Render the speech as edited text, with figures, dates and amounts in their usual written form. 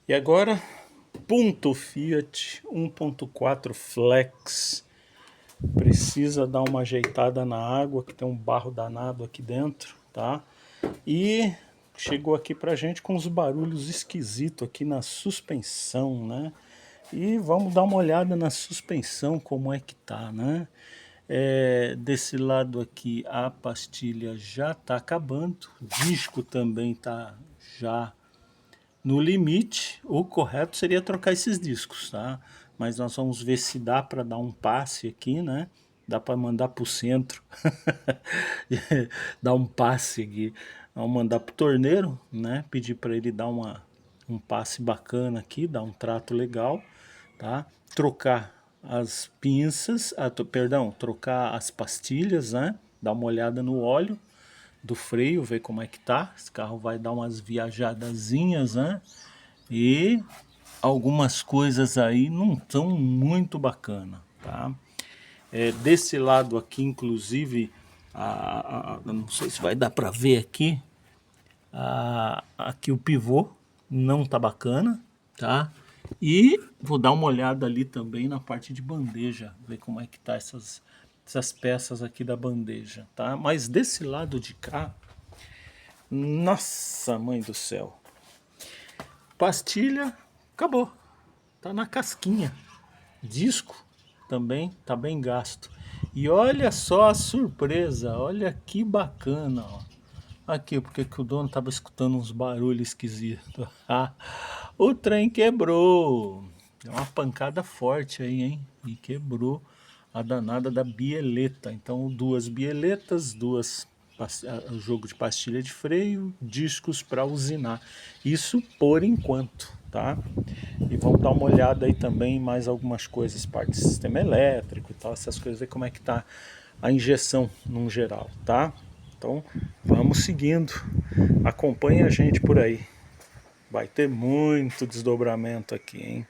E agora, Punto Fiat 1.4 Flex. Precisa dar uma ajeitada na água, que tem um barro danado aqui dentro, tá? E chegou aqui pra gente com uns barulhos esquisitos aqui na suspensão, né? E vamos dar uma olhada na suspensão, como é que tá, né? Desse lado aqui a pastilha já tá acabando, o disco também tá já no limite. O correto seria trocar esses discos, tá? Mas nós vamos ver se dá para dar um passe aqui, né? Dá para mandar para o centro, dar um passe aqui. Vamos mandar pro torneiro, né? Pedir para ele dar um passe bacana aqui, dar um trato legal, tá? Trocar as pinças, perdão, trocar as pastilhas, né? Dar uma olhada no óleo do freio, ver como é que tá. Esse carro vai dar umas viajadazinhas, né? E algumas coisas aí não estão muito bacana, tá? Desse lado aqui, inclusive, não sei se vai dar para ver aqui, aqui o pivô não tá bacana, tá? E vou dar uma olhada ali também na parte de bandeja, ver como é que tá essas peças aqui da bandeja, tá? Mas desse lado de cá, nossa mãe do céu, pastilha, acabou, tá na casquinha. Disco também tá bem gasto. E olha só a surpresa, olha que bacana, ó. Aqui, porque que o dono tava escutando uns barulhos esquisitos. Ah, o trem quebrou. Deu uma pancada forte aí, hein? E quebrou a danada da bieleta. Então, duas bieletas, jogo de pastilha de freio, discos para usinar. Isso por enquanto, tá? E vamos dar uma olhada aí também em mais algumas coisas, parte do sistema elétrico e tal, essas coisas, ver como é que tá a injeção num geral, tá? Então, vamos seguindo. Acompanhe a gente por aí. Vai ter muito desdobramento aqui, hein?